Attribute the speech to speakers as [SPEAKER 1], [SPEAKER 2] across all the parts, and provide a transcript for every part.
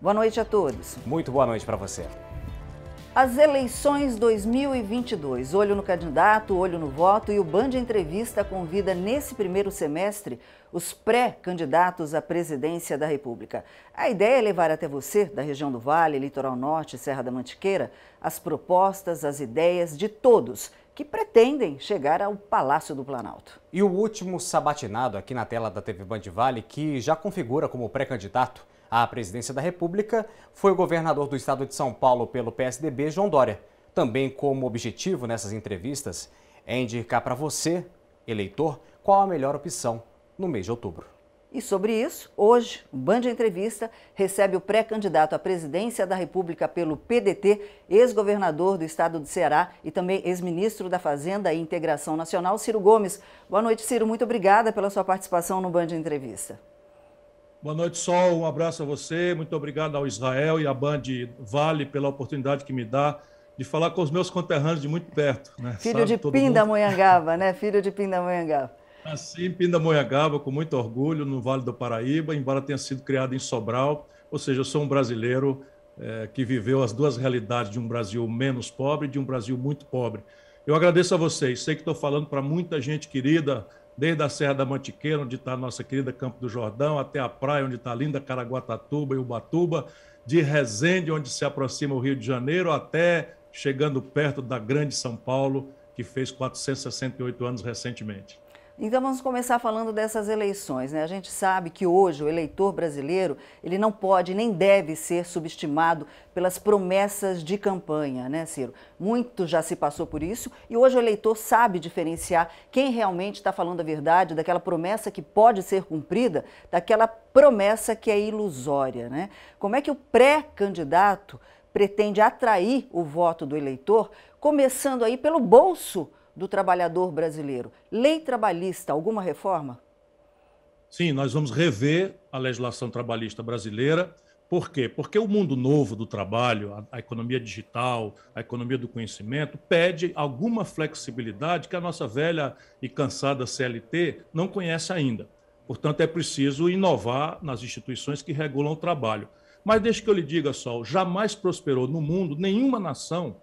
[SPEAKER 1] Boa noite a todos.
[SPEAKER 2] Muito boa noite para você.
[SPEAKER 1] As eleições 2022, olho no candidato, olho no voto, e o Band Entrevista convida nesse primeiro semestre os pré-candidatos à presidência da República. A ideia é levar até você, da região do Vale, Litoral Norte, Serra da Mantiqueira, as propostas, as ideias de todos que pretendem chegar ao Palácio do Planalto.
[SPEAKER 2] E o último sabatinado aqui na tela da TV Band Vale, que já configura como pré-candidato à presidência da República, foi o governador do estado de São Paulo pelo PSDB, João Dória. Também como objetivo nessas entrevistas é indicar para você, eleitor, qual a melhor opção no mês de outubro.
[SPEAKER 1] E sobre isso, hoje, o Band Entrevista recebe o pré-candidato à presidência da República pelo PDT, ex-governador do estado do Ceará e também ex-ministro da Fazenda e Integração Nacional, Ciro Gomes. Boa noite, Ciro. Muito obrigada pela sua participação no Band Entrevista.
[SPEAKER 3] Boa noite, Sol. Um abraço a você. Muito obrigado ao Israel e à Band Vale pela oportunidade que me dá de falar com os meus conterrâneos de muito perto. Né?
[SPEAKER 1] Filho de Pindamonhangaba, né? Filho de Pindamonhangaba.
[SPEAKER 3] Nasci em Pindamonhangaba, com muito orgulho, no Vale do Paraíba, embora tenha sido criado em Sobral. Ou seja, eu sou um brasileiro que viveu as duas realidades de um Brasil menos pobre e de um Brasil muito pobre. Eu agradeço a vocês. Sei que estou falando para muita gente querida, desde a Serra da Mantiqueira, onde está a nossa querida Campo do Jordão, até a praia, onde está a linda Caraguatatuba e Ubatuba, de Resende, onde se aproxima o Rio de Janeiro, até chegando perto da grande São Paulo, que fez 468 anos recentemente.
[SPEAKER 1] Então vamos começar falando dessas eleições, né? A gente sabe que hoje o eleitor brasileiro, ele não pode nem deve ser subestimado pelas promessas de campanha, né, Ciro? Muito já se passou por isso e hoje o eleitor sabe diferenciar quem realmente está falando a verdade, daquela promessa que pode ser cumprida, daquela promessa que é ilusória, né? Como é que o pré-candidato pretende atrair o voto do eleitor, começando aí pelo bolso do trabalhador brasileiro? Lei trabalhista, alguma reforma?
[SPEAKER 3] Sim, nós vamos rever a legislação trabalhista brasileira. Por quê? Porque o mundo novo do trabalho, a economia digital, a economia do conhecimento, pede alguma flexibilidade que a nossa velha e cansada CLT não conhece ainda. Portanto, é preciso inovar nas instituições que regulam o trabalho. Mas deixe que eu lhe diga, Sol, jamais prosperou no mundo nenhuma nação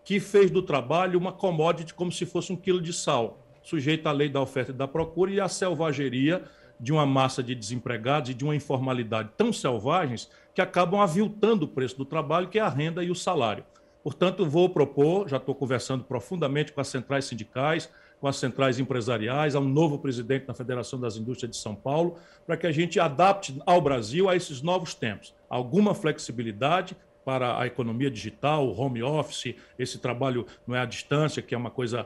[SPEAKER 3] que fez do trabalho uma commodity como se fosse um quilo de sal, sujeito à lei da oferta e da procura e à selvageria de uma massa de desempregados e de uma informalidade tão selvagens que acabam aviltando o preço do trabalho, que é a renda e o salário. Portanto, vou propor, já estou conversando profundamente com as centrais sindicais, com as centrais empresariais, a um novo presidente da Federação das Indústrias de São Paulo, para que a gente adapte ao Brasil a esses novos tempos. Alguma flexibilidade para a economia digital, o home office, esse trabalho não é à distância, que é uma coisa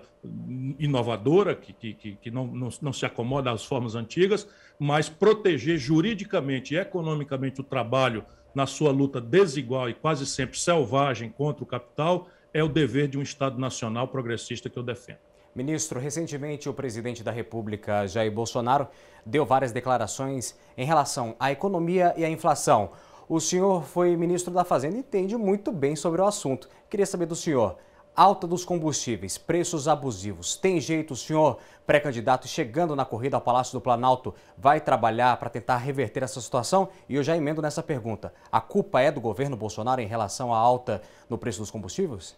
[SPEAKER 3] inovadora, que não se acomoda às formas antigas, mas proteger juridicamente e economicamente o trabalho na sua luta desigual e quase sempre selvagem contra o capital é o dever de um Estado nacional progressista que eu defendo.
[SPEAKER 2] Ministro, recentemente o presidente da República, Jair Bolsonaro, deu várias declarações em relação à economia e à inflação. O senhor foi ministro da Fazenda e entende muito bem sobre o assunto. Queria saber do senhor, alta dos combustíveis, preços abusivos, tem jeito o senhor, pré-candidato, chegando na corrida ao Palácio do Planalto, vai trabalhar para tentar reverter essa situação? E eu já emendo nessa pergunta, a culpa é do governo Bolsonaro em relação à alta no preço dos combustíveis?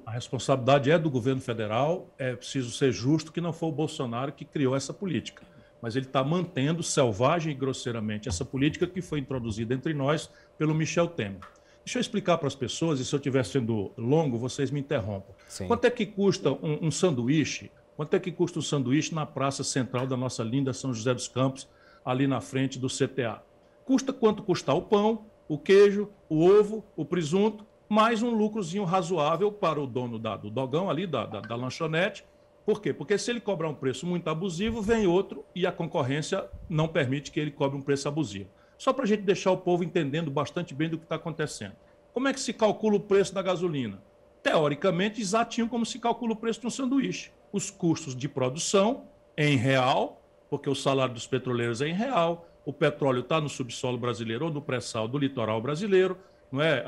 [SPEAKER 3] A responsabilidade é do governo federal, é preciso ser justo que não foi o Bolsonaro que criou essa política. Mas ele está mantendo selvagem e grosseiramente essa política que foi introduzida entre nós pelo Michel Temer. Deixa eu explicar para as pessoas, e se eu estiver sendo longo, vocês me interrompam. Sim. Quanto é que custa um sanduíche? Quanto é que custa um sanduíche na praça central da nossa linda São José dos Campos, ali na frente do CTA? Custa quanto custar o pão, o queijo, o ovo, o presunto, mais um lucrozinho razoável para o dono do dogão ali, da lanchonete. Por quê? Porque se ele cobrar um preço muito abusivo, vem outro e a concorrência não permite que ele cobre um preço abusivo. Só para a gente deixar o povo entendendo bastante bem do que está acontecendo. Como é que se calcula o preço da gasolina? Teoricamente, exatinho como se calcula o preço de um sanduíche. Os custos de produção em real, porque o salário dos petroleiros é em real, o petróleo está no subsolo brasileiro ou no pré-sal do litoral brasileiro, não é?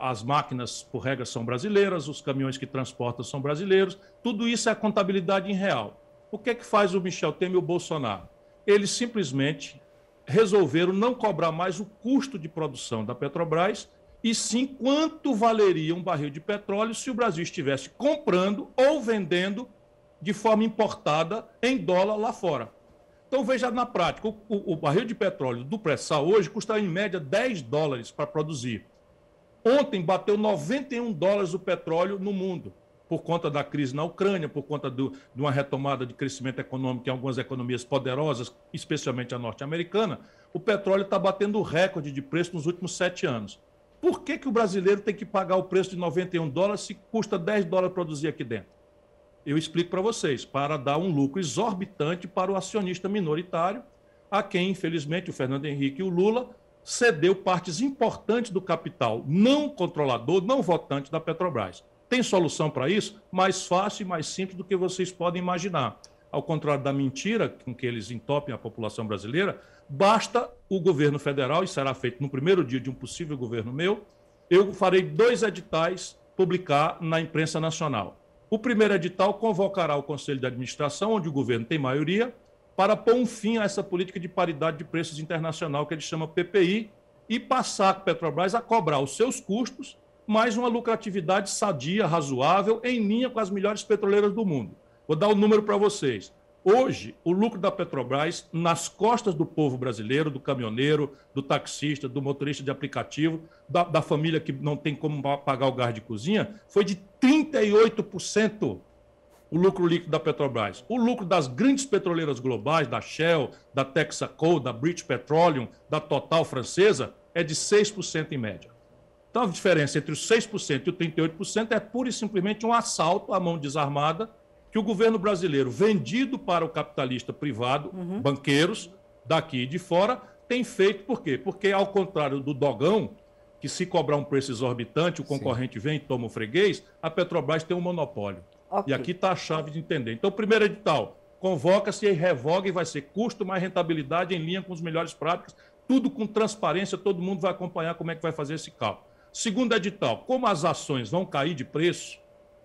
[SPEAKER 3] As máquinas, por regra, são brasileiras, os caminhões que transportam são brasileiros, tudo isso é a contabilidade em real. O que é que faz o Michel Temer e o Bolsonaro? Eles simplesmente resolveram não cobrar mais o custo de produção da Petrobras, e sim quanto valeria um barril de petróleo se o Brasil estivesse comprando ou vendendo de forma importada em dólar lá fora. Então, veja na prática, o barril de petróleo do pré-sal hoje custa em média $10 para produzir. Ontem bateu $91 o petróleo no mundo, por conta da crise na Ucrânia, por conta de uma retomada de crescimento econômico em algumas economias poderosas, especialmente a norte-americana. O petróleo está batendo o recorde de preço nos últimos 7 anos. Por que o brasileiro tem que pagar o preço de $91 se custa $10 produzir aqui dentro? Eu explico para vocês, para dar um lucro exorbitante para o acionista minoritário, a quem, infelizmente, o Fernando Henrique e o Lula cedeu partes importantes do capital não controlador, não votante da Petrobras. Tem solução para isso? Mais fácil e mais simples do que vocês podem imaginar. Ao contrário da mentira com que eles entopem a população brasileira, basta o governo federal, e será feito no primeiro dia de um possível governo meu, eu farei 2 editais publicar na imprensa nacional. O primeiro edital convocará o Conselho de Administração, onde o governo tem maioria, para pôr um fim a essa política de paridade de preços internacional, que ele chama PPI, e passar a Petrobras a cobrar os seus custos, mais uma lucratividade sadia, razoável, em linha com as melhores petroleiras do mundo. Vou dar o número para vocês. Hoje, o lucro da Petrobras, nas costas do povo brasileiro, do caminhoneiro, do taxista, do motorista de aplicativo, da família que não tem como pagar o gás de cozinha, foi de 38% o lucro líquido da Petrobras. O lucro das grandes petroleiras globais, da Shell, da Texaco, da British Petroleum, da Total francesa, é de 6% em média. Então, a diferença entre os 6% e o 38% é pura e simplesmente um assalto à mão desarmada que o governo brasileiro, vendido para o capitalista privado, banqueiros, daqui e de fora, tem feito. Por quê? Porque, ao contrário do dogão, que se cobrar um preço exorbitante, o concorrente vem e toma o freguês, a Petrobras tem um monopólio. Okay. E aqui está a chave de entender. Então, primeiro edital, convoca-se e revoga, e vai ser custo mais rentabilidade em linha com as melhores práticas, tudo com transparência, todo mundo vai acompanhar como é que vai fazer esse cálculo. Segundo edital, como as ações vão cair de preço,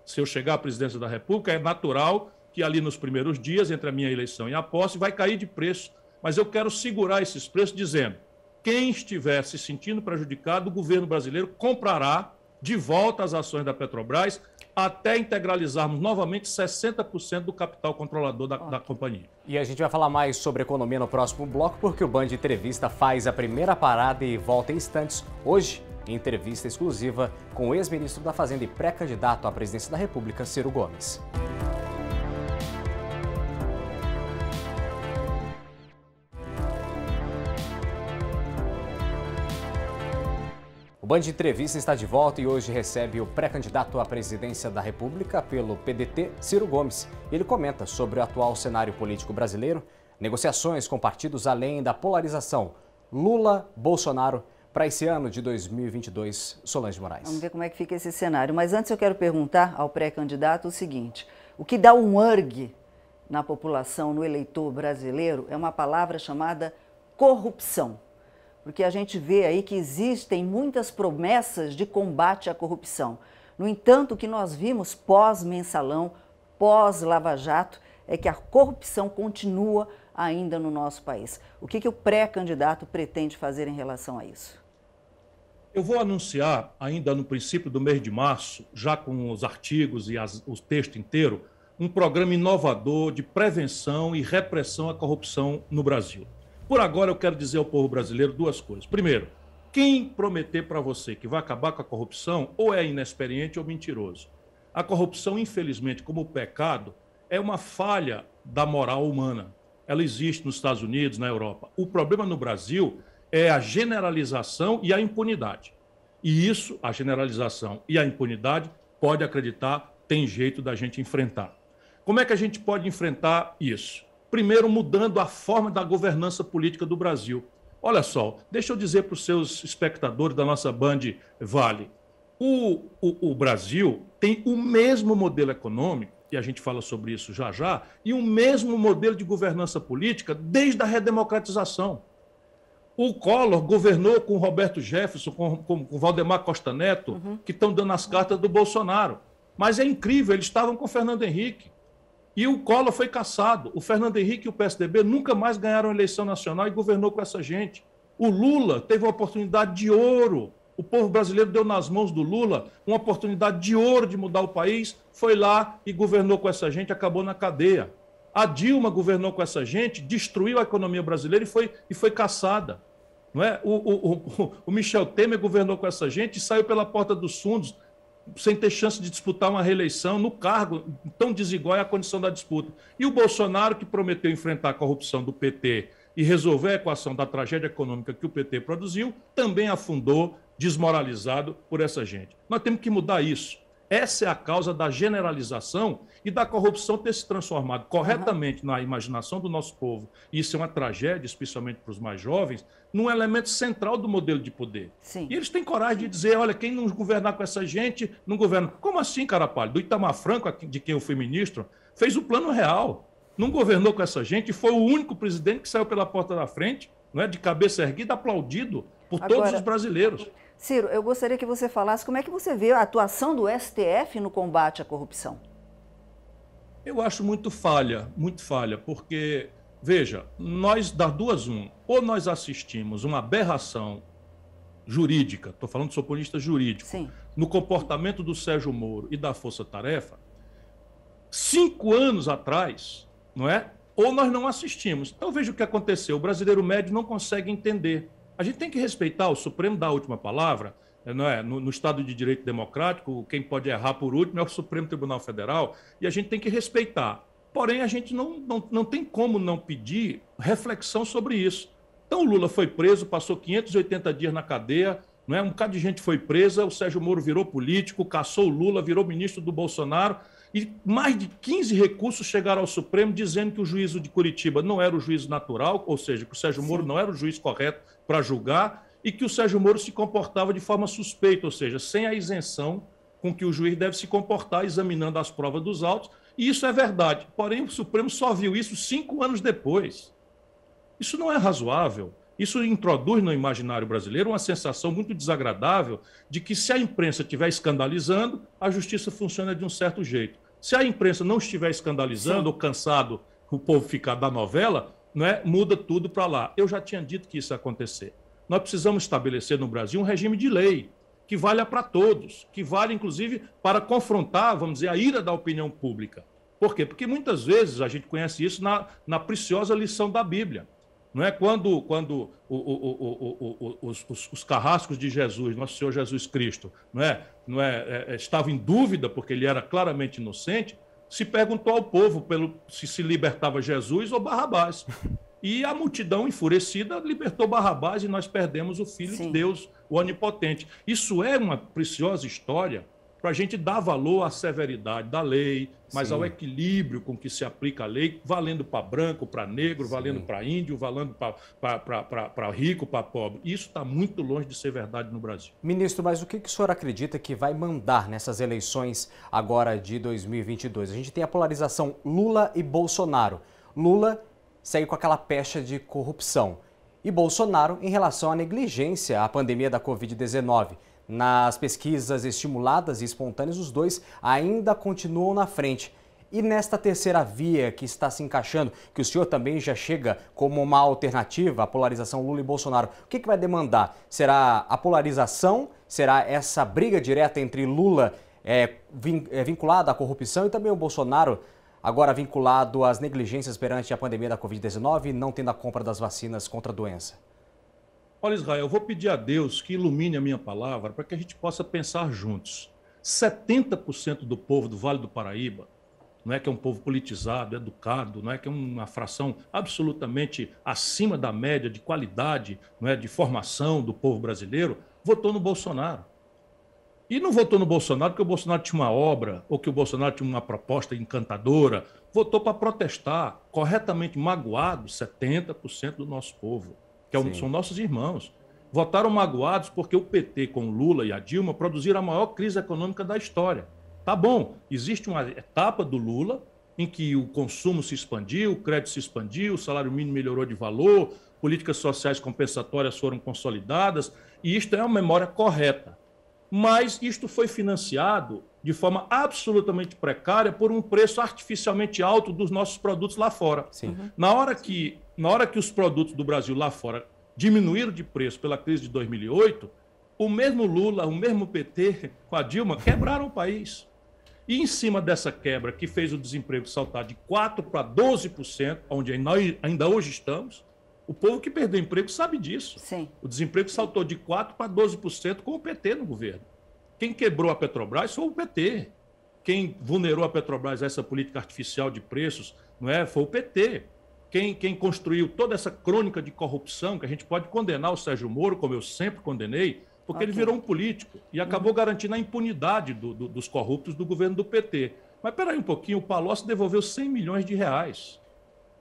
[SPEAKER 3] se eu chegar à presidência da República, é natural que ali nos primeiros dias, entre a minha eleição e a posse, vai cair de preço. Mas eu quero segurar esses preços dizendo, quem estiver se sentindo prejudicado, o governo brasileiro comprará de volta as ações da Petrobras até integralizarmos novamente 60% do capital controlador da companhia.
[SPEAKER 2] E a gente vai falar mais sobre economia no próximo bloco, porque o Band Entrevista faz a primeira parada e volta em instantes. Hoje, em entrevista exclusiva com o ex-ministro da Fazenda e pré-candidato à presidência da República, Ciro Gomes. O Band Entrevista está de volta e hoje recebe o pré-candidato à presidência da República pelo PDT, Ciro Gomes. Ele comenta sobre o atual cenário político brasileiro, negociações com partidos além da polarização Lula-Bolsonaro para esse ano de 2022, Solange Moraes.
[SPEAKER 1] Vamos ver como é que fica esse cenário. Mas antes eu quero perguntar ao pré-candidato o seguinte: o que dá um urg na população, no eleitor brasileiro, é uma palavra chamada corrupção. Porque a gente vê aí que existem muitas promessas de combate à corrupção. No entanto, o que nós vimos pós-mensalão, pós-Lava Jato, é que a corrupção continua ainda no nosso país. O que o pré-candidato pretende fazer em relação a isso?
[SPEAKER 3] Eu vou anunciar, ainda no princípio do mês de março, já com os artigos e o texto inteiro, um programa inovador de prevenção e repressão à corrupção no Brasil. Por agora, eu quero dizer ao povo brasileiro 2 coisas. Primeiro, quem prometer para você que vai acabar com a corrupção ou é inexperiente ou mentiroso. A corrupção, infelizmente, como pecado, é uma falha da moral humana. Ela existe nos Estados Unidos, na Europa. O problema no Brasil é a generalização e a impunidade. E isso, a generalização e a impunidade, pode acreditar, tem jeito da gente enfrentar. Como é que a gente pode enfrentar isso? Primeiro, mudando a forma da governança política do Brasil. Olha só, deixa eu dizer para os seus espectadores da nossa Band Vale. O Brasil tem o mesmo modelo econômico, e a gente fala sobre isso já já, e o mesmo modelo de governança política desde a redemocratização. O Collor governou com o Roberto Jefferson, com o Valdemar Costa Neto, que estão dando as cartas do Bolsonaro. Mas é incrível, eles estavam com o Fernando Henrique. E o Collor foi cassado. O Fernando Henrique e o PSDB nunca mais ganharam a eleição nacional e governou com essa gente. O Lula teve uma oportunidade de ouro. O povo brasileiro deu nas mãos do Lula uma oportunidade de ouro de mudar o país, foi lá e governou com essa gente, acabou na cadeia. A Dilma governou com essa gente, destruiu a economia brasileira e foi cassada. Não é? O Michel Temer governou com essa gente e saiu pela porta dos fundos, sem ter chance de disputar uma reeleição no cargo tão desigual é a condição da disputa. E o Bolsonaro, que prometeu enfrentar a corrupção do PT e resolver a equação da tragédia econômica que o PT produziu, também afundou, desmoralizado por essa gente. Nós temos que mudar isso. Essa é a causa da generalização e da corrupção ter se transformado corretamente na imaginação do nosso povo. E isso é uma tragédia, especialmente para os mais jovens, num elemento central do modelo de poder.
[SPEAKER 1] Sim.
[SPEAKER 3] E eles têm coragem de dizer, olha, quem não governar com essa gente, não governa. Como assim, cara pálido? Do Itamar Franco, de quem eu fui ministro, fez o plano real. Não governou com essa gente e foi o único presidente que saiu pela porta da frente, não é, de cabeça erguida, aplaudido por todos os brasileiros.
[SPEAKER 1] Ciro, eu gostaria que você falasse como é que você vê a atuação do STF no combate à corrupção.
[SPEAKER 3] Eu acho muito falha, porque, veja, nós, das duas, ou nós assistimos uma aberração jurídica, estou falando do seu ponto de vista jurídico,
[SPEAKER 1] sim,
[SPEAKER 3] no comportamento do Sérgio Moro e da Força Tarefa, 5 anos atrás, não é? Ou nós não assistimos. Então veja o que aconteceu, o brasileiro médio não consegue entender. A gente tem que respeitar o Supremo da última palavra, não é? No Estado de Direito Democrático, quem pode errar por último é o Supremo Tribunal Federal, e a gente tem que respeitar. Porém, a gente não tem como não pedir reflexão sobre isso. Então, o Lula foi preso, passou 580 dias na cadeia, não é? Um bocado de gente foi presa, o Sérgio Moro virou político, caçou o Lula, virou ministro do Bolsonaro, e mais de 15 recursos chegaram ao Supremo dizendo que o juízo de Curitiba não era o juízo natural, ou seja, que o Sérgio Moro não era o juiz correto para julgar, e que o Sérgio Moro se comportava de forma suspeita, ou seja, sem a isenção com que o juiz deve se comportar examinando as provas dos autos, e isso é verdade. Porém, o Supremo só viu isso 5 anos depois. Isso não é razoável. Isso introduz no imaginário brasileiro uma sensação muito desagradável de que, se a imprensa estiver escandalizando, a justiça funciona de um certo jeito. Se a imprensa não estiver escandalizando, ou cansado o povo ficar da novela, não é? Muda tudo para lá. Eu já tinha dito que isso ia acontecer. Nós precisamos estabelecer no Brasil um regime de lei que valha para todos, que valha, inclusive, para confrontar, vamos dizer, a ira da opinião pública. Por quê? Porque muitas vezes a gente conhece isso na preciosa lição da Bíblia. Não é quando os carrascos de Jesus, nosso Senhor Jesus Cristo, estavam em dúvida, porque ele era claramente inocente, se perguntou ao povo se libertava Jesus ou Barrabás. E a multidão enfurecida libertou Barrabás e nós perdemos o Filho de Deus, o Onipotente. Isso é uma preciosa história para a gente dar valor à severidade da lei, mas ao equilíbrio com que se aplica a lei, valendo para branco, para negro, valendo para índio, valendo para rico, para pobre. Isso está muito longe de ser verdade no Brasil.
[SPEAKER 2] Ministro, mas o que o senhor acredita que vai mandar nessas eleições agora de 2022? A gente tem a polarização Lula e Bolsonaro. Lula segue com aquela pecha de corrupção. E Bolsonaro em relação à negligência à pandemia da Covid-19. Nas pesquisas estimuladas e espontâneas, os dois ainda continuam na frente. E nesta terceira via que está se encaixando, que o senhor também já chega como uma alternativa à polarização Lula e Bolsonaro, o que vai demandar? Será a polarização? Será essa briga direta entre Lula vinculada à corrupção e também o Bolsonaro agora vinculado às negligências perante a pandemia da Covid-19, não tendo a compra das vacinas contra a doença?
[SPEAKER 3] Olha, Israel, eu vou pedir a Deus que ilumine a minha palavra para que a gente possa pensar juntos. 70% do povo do Vale do Paraíba, não é que é um povo politizado, educado, não é que é uma fração absolutamente acima da média de qualidade, não é, de formação do povo brasileiro, votou no Bolsonaro. E não votou no Bolsonaro porque o Bolsonaro tinha uma obra ou que o Bolsonaro tinha uma proposta encantadora. Votou para protestar, corretamente magoado, 70% do nosso povo, que são nossos irmãos. Votaram magoados porque o PT, com o Lula e a Dilma, produziram a maior crise econômica da história. Tá bom, existe uma etapa do Lula em que o consumo se expandiu, o crédito se expandiu, o salário mínimo melhorou de valor, políticas sociais compensatórias foram consolidadas, e isto é uma memória correta. Mas isto foi financiado de forma absolutamente precária por um preço artificialmente alto dos nossos produtos lá fora.
[SPEAKER 2] Sim.
[SPEAKER 3] Na hora que os produtos do Brasil lá fora diminuíram de preço pela crise de 2008, o mesmo Lula, o mesmo PT com a Dilma quebraram o país. E em cima dessa quebra que fez o desemprego saltar de 4% para 12%, onde nós ainda hoje estamos, o povo que perdeu emprego sabe disso.
[SPEAKER 1] Sim.
[SPEAKER 3] O desemprego saltou de 4% para 12% com o PT no governo. Quem quebrou a Petrobras foi o PT. Quem vulnerou a Petrobras a essa política artificial de preços, não é? Foi o PT. Quem construiu toda essa crônica de corrupção, que a gente pode condenar o Sérgio Moro, como eu sempre condenei, porque ele virou um político e acabou garantindo a impunidade dos corruptos do governo do PT. Mas espera aí um pouquinho, o Palocci devolveu 100 milhões de reais.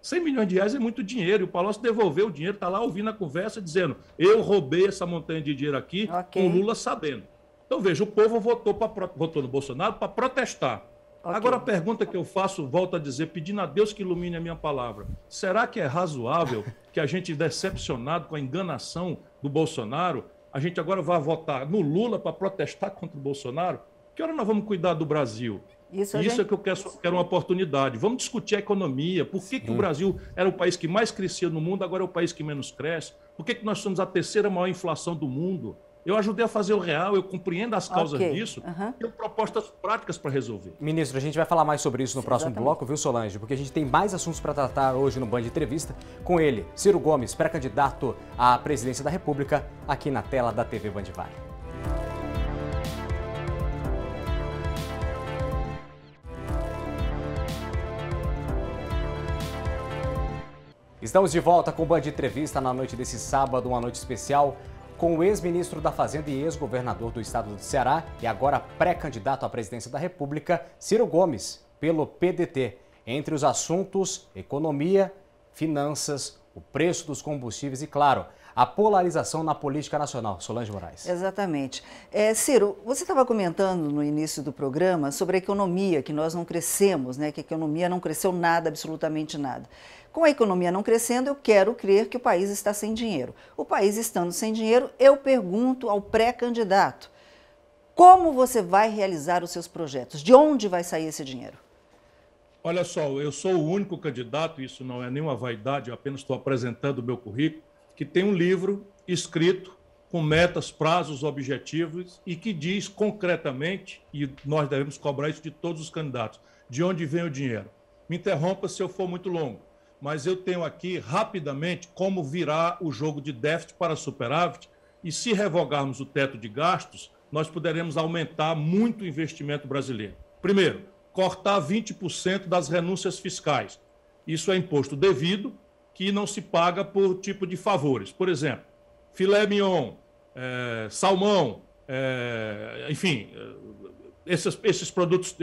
[SPEAKER 3] 100 milhões de reais é muito dinheiro, e o Palocci devolveu o dinheiro, está lá ouvindo a conversa, dizendo, eu roubei essa montanha de dinheiro aqui, com o Lula sabendo. Então, veja, o povo votou no Bolsonaro para protestar. Agora, a pergunta que eu faço, volto a dizer, pedindo a Deus que ilumine a minha palavra. Será que é razoável que a gente, decepcionado com a enganação do Bolsonaro, a gente agora vai votar no Lula para protestar contra o Bolsonaro? Que hora nós vamos cuidar do Brasil? Isso é que eu quero uma oportunidade. Vamos discutir a economia. Por que o Brasil era o país que mais crescia no mundo, agora é o país que menos cresce? Por que nós somos a terceira maior inflação do mundo? Eu ajudei a fazer o real, eu compreendo as causas disso, tenho propostas práticas para resolver.
[SPEAKER 2] Ministro, a gente vai falar mais sobre isso no próximo bloco, viu, Solange? Porque a gente tem mais assuntos para tratar hoje no Band Entrevista com ele, Ciro Gomes, pré-candidato à presidência da República, aqui na tela da TV Band Vale. Estamos de volta com o Band Entrevista na noite desse sábado, uma noite especial, com o ex-ministro da Fazenda e ex-governador do estado do Ceará e agora pré-candidato à presidência da República, Ciro Gomes, pelo PDT. Entre os assuntos, economia, finanças, o preço dos combustíveis e, claro, a polarização na política nacional. Solange Moraes.
[SPEAKER 1] Exatamente. Ciro, você estava comentando no início do programa sobre a economia, que nós não crescemos, né? Que a economia não cresceu nada, absolutamente nada. Com a economia não crescendo, eu quero crer que o país está sem dinheiro. O país estando sem dinheiro, eu pergunto ao pré-candidato, como você vai realizar os seus projetos? De onde vai sair esse dinheiro?
[SPEAKER 3] Olha só, eu sou o único candidato, isso não é nenhuma vaidade, eu apenas estou apresentando o meu currículo, que tem um livro escrito com metas, prazos, objetivos e que diz concretamente, e nós devemos cobrar isso de todos os candidatos, de onde vem o dinheiro. Me interrompa se eu for muito longo, mas eu tenho aqui rapidamente como virar o jogo de déficit para superávit e se revogarmos o teto de gastos, nós poderemos aumentar muito o investimento brasileiro. Primeiro, cortar 20% das renúncias fiscais. Isso é imposto devido, que não se paga por tipo de favores. Por exemplo, filé mignon, salmão, enfim, esses produtos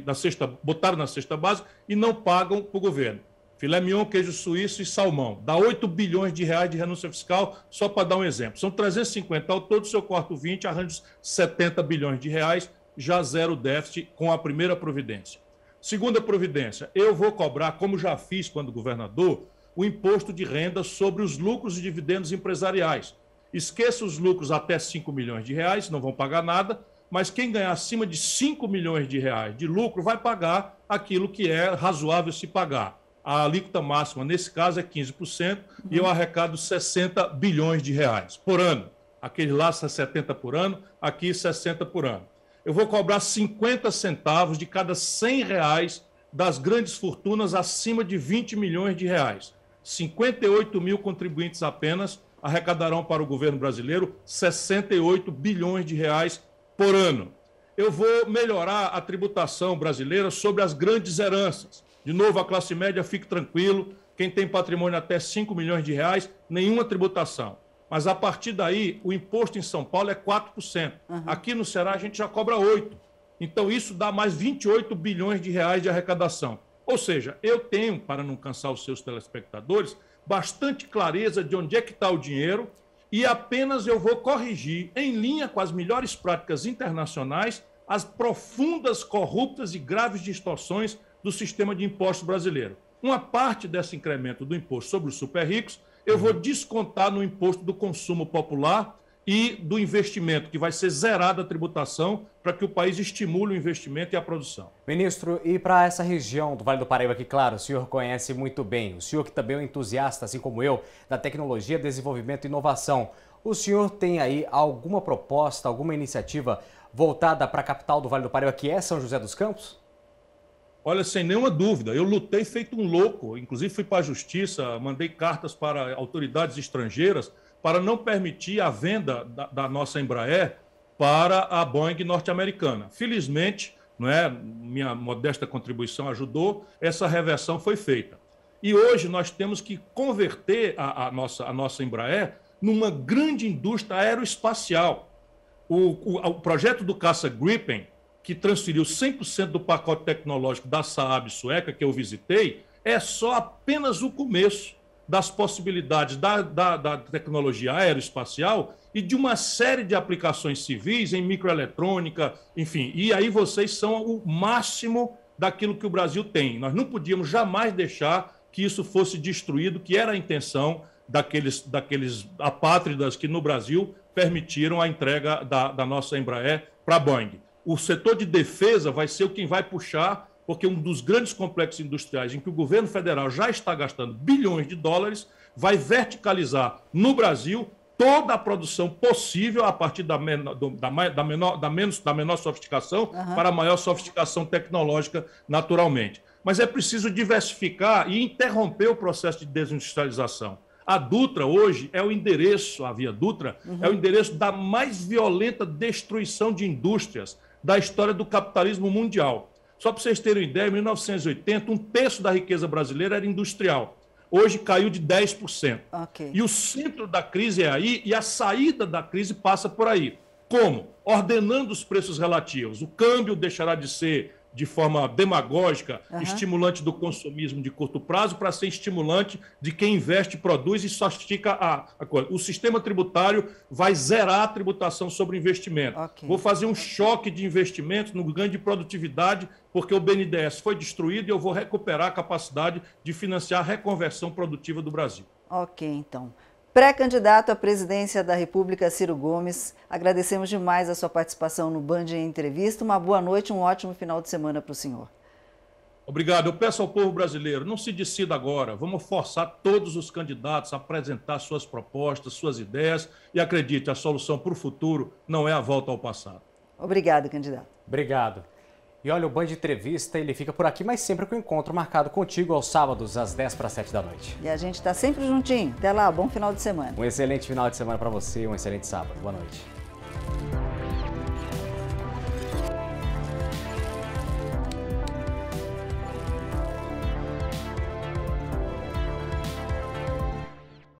[SPEAKER 3] da cesta, botaram na cesta básica e não pagam para o governo. Filé mignon, queijo suíço e salmão. Dá 8 bilhões de reais de renúncia fiscal, só para dar um exemplo. São 350 ao todo, se eu corto 20, arranjo 70 bilhões de reais, já zero déficit com a primeira providência. Segunda providência, eu vou cobrar, como já fiz quando governador, o imposto de renda sobre os lucros e dividendos empresariais. Esqueça os lucros até 5 milhões de reais, não vão pagar nada, mas quem ganhar acima de 5 milhões de reais de lucro vai pagar aquilo que é razoável se pagar. A alíquota máxima, nesse caso, é 15% e eu arrecado 60 bilhões de reais por ano. Aquele lá, 70 por ano, aqui 60 por ano. Eu vou cobrar 50 centavos de cada 100 reais das grandes fortunas acima de 20 milhões de reais. 58 mil contribuintes apenas arrecadarão para o governo brasileiro 68 bilhões de reais por ano. Eu vou melhorar a tributação brasileira sobre as grandes heranças. De novo, a classe média, fique tranquilo, quem tem patrimônio até 5 milhões de reais, nenhuma tributação. Mas a partir daí, o imposto em São Paulo é 4%. Aqui no Ceará a gente já cobra 8%. Então isso dá mais 28 bilhões de reais de arrecadação. Ou seja, eu tenho, para não cansar os seus telespectadores, bastante clareza de onde é que está o dinheiro e apenas eu vou corrigir, em linha com as melhores práticas internacionais, as profundas, corruptas e graves distorções do sistema de impostos brasileiro. Uma parte desse incremento do imposto sobre os super ricos, eu vou descontar no imposto do consumo popular e do investimento, que vai ser zerada a tributação para que o país estimule o investimento e a produção.
[SPEAKER 2] Ministro, e para essa região do Vale do Paraíba, que, claro, o senhor conhece muito bem, o senhor que também é um entusiasta, assim como eu, da tecnologia, desenvolvimento e inovação, o senhor tem aí alguma proposta, alguma iniciativa voltada para a capital do Vale do Paraíba, que é São José dos Campos?
[SPEAKER 3] Olha, sem nenhuma dúvida, eu lutei feito um louco, inclusive fui para a Justiça, mandei cartas para autoridades estrangeiras para não permitir a venda da nossa Embraer para a Boeing norte-americana. Felizmente, não é, minha modesta contribuição ajudou, essa reversão foi feita. E hoje nós temos que converter a nossa Embraer numa grande indústria aeroespacial. O projeto do caça Gripen, que transferiu 100% do pacote tecnológico da Saab sueca, que eu visitei, é só apenas o começo das possibilidades da tecnologia aeroespacial e de uma série de aplicações civis em microeletrônica, enfim. E aí vocês são o máximo daquilo que o Brasil tem. Nós não podíamos jamais deixar que isso fosse destruído, que era a intenção daqueles apátridas que no Brasil permitiram a entrega da nossa Embraer para a Boeing. O setor de defesa vai ser quem vai puxar, porque um dos grandes complexos industriais em que o governo federal já está gastando bilhões de dólares vai verticalizar no Brasil toda a produção possível a partir da menor sofisticação para a maior sofisticação tecnológica, naturalmente. Mas é preciso diversificar e interromper o processo de desindustrialização. A Dutra hoje é o endereço, a Via Dutra, é o endereço da mais violenta destruição de indústrias da história do capitalismo mundial. Só para vocês terem uma ideia, em 1980, um terço da riqueza brasileira era industrial. Hoje caiu de 10%. Okay. E o centro da crise é aí e a saída da crise passa por aí. Como? Ordenando os preços relativos. O câmbio deixará de ser de forma demagógica, estimulante do consumismo de curto prazo, para ser estimulante de quem investe, produz e sofistica a coisa. O sistema tributário vai zerar a tributação sobre investimento. Okay. Vou fazer um choque de investimentos no ganho de produtividade, porque o BNDES foi destruído e eu vou recuperar a capacidade de financiar a reconversão produtiva do Brasil.
[SPEAKER 1] Ok, então. Pré-candidato à presidência da República, Ciro Gomes, agradecemos demais a sua participação no Band em Entrevista. Uma boa noite, um ótimo final de semana para o senhor.
[SPEAKER 3] Obrigado. Eu peço ao povo brasileiro, não se decida agora. Vamos forçar todos os candidatos a apresentar suas propostas, suas ideias. E acredite, a solução para o futuro não é a volta ao passado.
[SPEAKER 1] Obrigado, candidato.
[SPEAKER 2] Obrigado. E olha, o Band Entrevista, ele fica por aqui, mas sempre com o encontro marcado contigo aos sábados, às 10 para 7 da noite.
[SPEAKER 1] E a gente está sempre juntinho. Até lá, bom final de semana.
[SPEAKER 2] Um excelente final de semana para você, um excelente sábado. Boa noite.